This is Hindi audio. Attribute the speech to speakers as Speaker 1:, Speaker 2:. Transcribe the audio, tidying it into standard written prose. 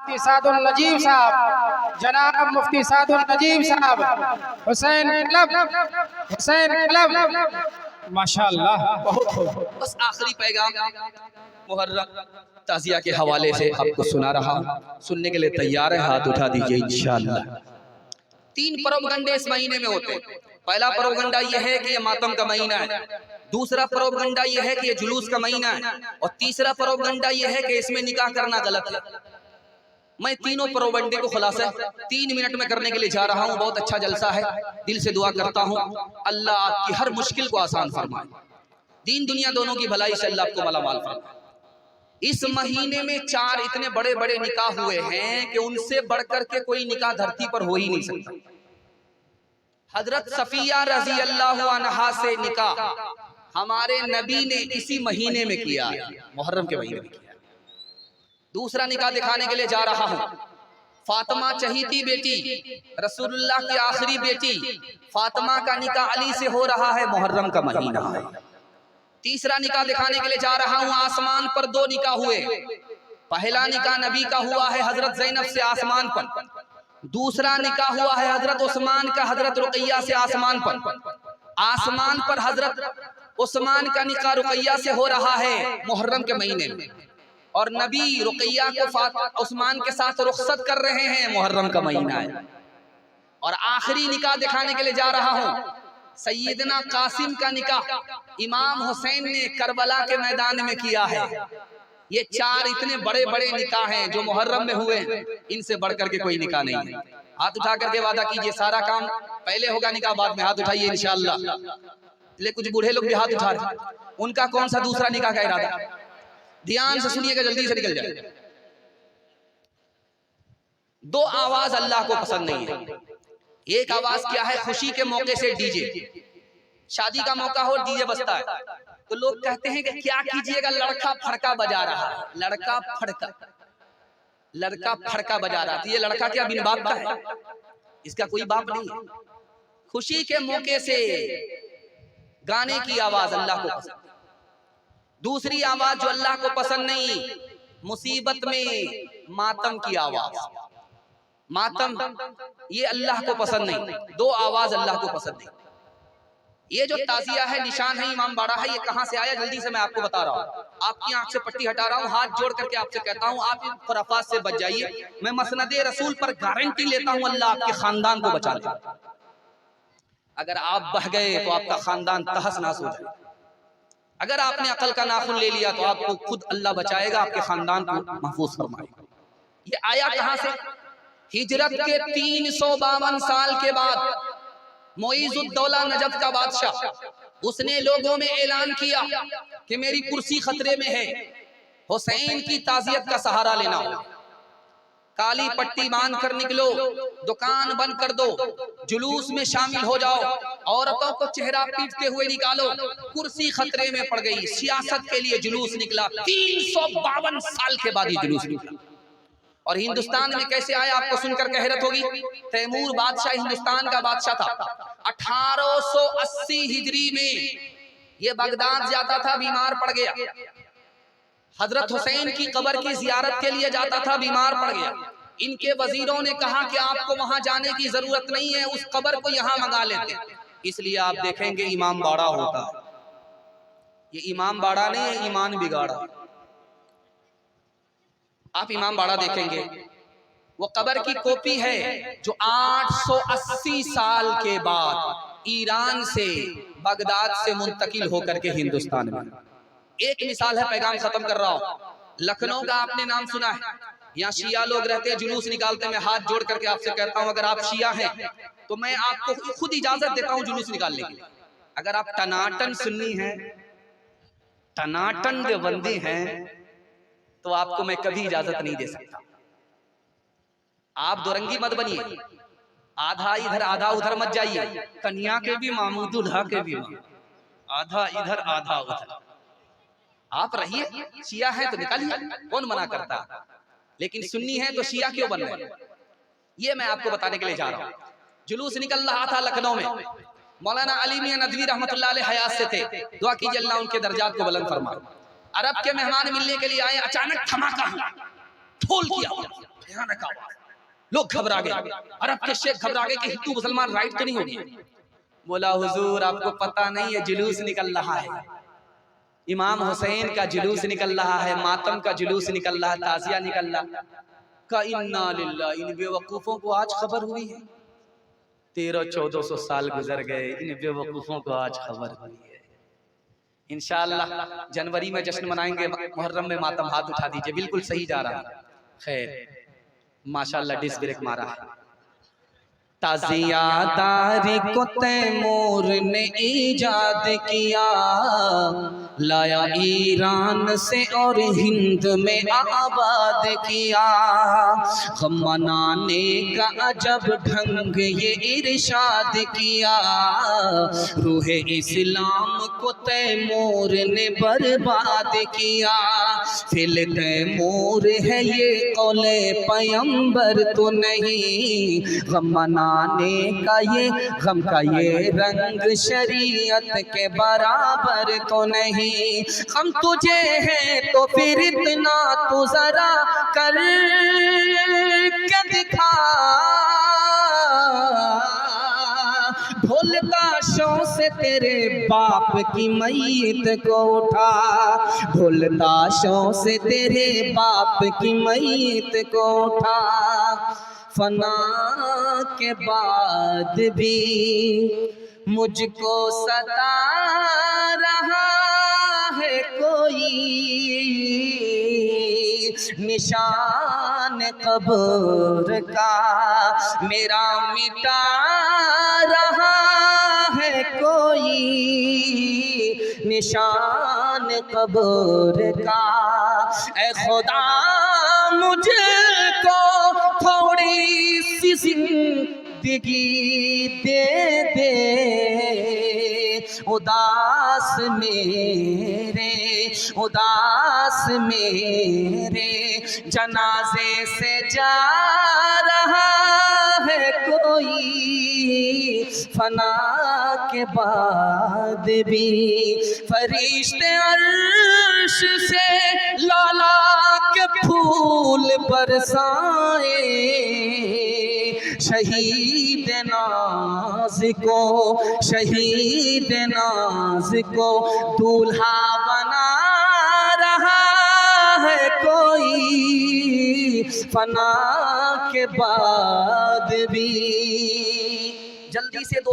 Speaker 1: मुफ्ती सादुल नजीब साहब, जनाब मुफ्ती सादुल नजीब साहब, हुसैन क्लब माशाअल्लाह बहुत खूब।
Speaker 2: बस आखिरी पैगाम मुहर्रम ताज़िया के हवाले से आपको सुना रहा हूँ, सुनने के लिए तैयार है? हाथ उठा दीजिए इंशाअल्लाह। 3 प्रोपगंडे इस महीने में होते हैं। पहला प्रोपगंडा यह है कि ये मातम का महीना है, दूसरा प्रोपगंडा यह है कि ये जुलूस का महीना है, और तीसरा प्रोपगंडा यह है कि इसमें निकाह करना गलत है। मैं तीनों प्रोपगंडे को खुलासा 3 मिनट में करने के लिए जा रहा हूँ। बहुत अच्छा जलसा है, दिल से दुआ करता हूँ अल्लाह आपकी हर मुश्किल को आसान फरमाए, दीन दुनिया दोनों की भलाई से अल्लाह आपको मालामाल फरमाए। इस महीने में 4 इतने बड़े बड़े निकाह हुए हैं कि उनसे बढ़कर के कोई निकाह धरती पर हो ही नहीं सकता। हजरत सफिया रजी अल्लाह अन्हा से निकाह हमारे नबी ने इसी महीने में किया है, मुहर्रम के महीने में किया। दूसरा निकाह दिखाने के लिए जा रहा हूँ। फातिमा चहीती बेटी, रसूलुल्लाह की आखिरी बेटी फातिमा का निकाह अली से हो रहा है, मुहर्रम का महीना है। तीसरा निकाह दिखाने के लिए जा रहा हूँ। आसमान पर 2 निकाह हुए। पहला निकाह नबी का हुआ है हजरत ज़ैनब से आसमान पर, दूसरा निकाह हुआ है हजरत उस्मान का हजरत रुकैया से आसमान पर। आसमान पर हजरत उस्मान का निकाह रुकैया से हो रहा है मुहर्रम के महीने में, और नबी रुकैया को उस्मान के साथ रुखसत कर रहे हैं, मुहर्रम का महीना है। और आखिरी निकाह दिखाने के लिए जा रहा हूँ। सैयदना कासिम का निकाह इमाम हुसैन ने करबला के मैदान में किया है। ये 4 इतने बड़े बड़े निकाह हैं जो मुहर्रम में हुए हैं, इनसे बढ़कर के कोई निकाह नहीं है। हाथ उठा करके वादा कीजिए, सारा काम पहले होगा, निकाह बाद में। हाथ उठाइए इंशाअल्लाह। ले कुछ बूढ़े लोग भी हाथ उठा रहे हैं, उनका कौन सा दूसरा निकाह का इरादा? ध्यान से सुनिएगा, जल्दी से निकल जाए। 2 आवाज अल्लाह को पसंद नहीं है। एक आवाज क्या है? खुशी के मौके से डीजे, शादी का मौका हो डीजे बजता है तो लोग कहते हैं कि क्या कीजिएगा, लड़का फड़का बजा रहा है। लड़का फड़का बजा रहा है। ये लड़का क्या बिन बाप का है? इसका कोई बाप नहीं है। खुशी के मौके से गाने की आवाज अल्लाह को पसंद। दूसरी आवाज जो अल्लाह को पसंद नहीं, मुसीबत में मातम की आवाज। मातम ये अल्लाह को पसंद नहीं। 2 आवाज अल्लाह को पसंद नहीं। ये जो ताजिया है, निशान है, इमाम बाड़ा है, ये कहां से आया जल्दी से मैं आपको बता रहा हूँ। आपकी आंख से पट्टी हटा रहा हूँ, हाथ जोड़ करके आपसे कहता हूँ आप इन खुराफात से बच जाइए। मैं मसनदे रसूल पर गारंटी लेता हूँ अल्लाह आपके खानदान को बचा ले। अगर आप बह गए तो आपका खानदान तहस नहस हो जाए। अगर आपने अकल का नाखून ले लिया तो आपको खुद अल्लाह बचाएगा, आपके खानदान को महफूज फरमाएगा। ये आया कहां से? हिजरत के 352 साल के बाद मुईज़ुद्दौला नजफ का बादशाह, उसने लोगों में ऐलान किया कि मेरी कुर्सी खतरे में है, हुसैन की ताज़ियत का सहारा लेना। काली पट्टी बांध कर निकलो, दुकान बंद कर दो, जुलूस में शामिल हो जाओ, औरतों को चेहरा पीटते हुए निकालो। कुर्सी खतरे में पड़ गई, सियासत के लिए जुलूस निकला। 352 साल के बाद ये जुलूस निकला। और हिंदुस्तान में कैसे आया आपको सुनकर हैरत होगी। तैमूर बादशाह हिंदुस्तान का बादशाह था। 1880 हिजरी में ये बगदाद जाता था, बीमार पड़ गया। हजरत हुसैन की कब्र की जियारत के लिए जाता था, बीमार पड़ गया। इनके वजीरों ने कहा कि आपको वहां जाने की जरूरत नहीं है, उस कब्र को यहां मंगा लेते हैं। इसलिए आप देखेंगे इमाम बाड़ा होता है। ये इमाम बाड़ा नहीं है, ईमान बिगाड़ा। आप इमाम बाड़ा देखेंगे, वो कब्र की कॉपी है जो 880 साल के बाद ईरान से, बगदाद से मुंतकिल होकर के हिंदुस्तान में। एक मिसाल है, पैगाम खत्म कर रहा हूं। लखनऊ का आपने नाम सुना है, यहाँ शिया लोग रहते हैं, जुलूस निकालते हैं। मैं हाथ जोड़ करके आपसे कहता हूं, अगर आप शिया हैं तो मैं आपको खुद इजाजत देता हूं जुलूस निकालने की। अगर आप टनाटन सुन्नी हैं, टनाटन देवबंदी हैं, तो आपको मैं कभी इजाजत नहीं दे सकता। आप दोरंगी मत बनिए, आधा इधर आधा उधर मत जाइए। कन्या के भी मामू, दूल्हा के भी मामू, आधा इधर आधा उधर। आप रहिए, शिया है तो निकालिए, कौन मना करता। लेकिन सुन्नी है तो शिया क्यों बन रहे? ये मैं आपको बताने के लिए जा रहा हूँ। जुलूस निकल रहा था लखनऊ में। मौलाना अली मियां नदवी रहमतुल्लाह अलैह हयात से थे। दुआ कीजिए अल्लाह उनके दर्जात को बुलंद फरमाए। अरब के मेहमान मिलने के लिए आए, अचानक धमाका हुआ, ठोल किया, भयानक आवाज, लोग घबरा गए। अरब के शेख घबरा गए कि हिंदू मुसलमान राइट तो नहीं हो गया। बोला हुजूर आपको पता नहीं है, जुलूस निकल रहा है, इमाम हुसैन का जुलूस निकल रहा है, मातम का जुलूस निकल रहा है, ताजिया निकल रहा। का इन्ना लिल्लाह, इन बेवकूफों को आज खबर हुई है। 1300-1400 साल गुजर गए, इन बेवकूफों को आज खबर हुई है। इंशाअल्लाह जनवरी में जश्न मनाएंगे, मुहर्रम में मातम। हाथ उठा दीजिए, बिल्कुल सही जा रहा है। खैर माशाअल्लाह डिस ब्रेक मारा है। ताजिया तारीख तैमूर ने इजाद किया, लाया ईरान से और हिंद में आबाद किया। गम मनाने का अजब ढंग ये इरशाद किया, रूह इस्लाम को तैमूर ने बर्बाद किया। फिल तैमूर है ये कौले पैगंबर तो नहीं, गम मनाने का ये गम का ये रंग शरीयत के बराबर तो नहीं। हम तुझे हैं तो फिर इतना तू जरा कर के दिखा, ढोल ताशों से तेरे बाप की मैयत को उठा, ढोल ताशों से तेरे बाप की मैयत को उठा। फना के बाद भी मुझको सता रहा है कोई, निशान कब्र का मेरा मिटा रहा है कोई, निशान कब्र का। ऐ खुदा मुझको थोड़ी सी जिंदगी दे दे, उदास मेरे जनाजे से जा रहा है कोई, फना के बाद भी फरिश्ते अर्श से लाला के फूल बरसाए, शहीद नाज को दूल्हा बना रहा है कोई, फना के बाद भी। जल्दी से दो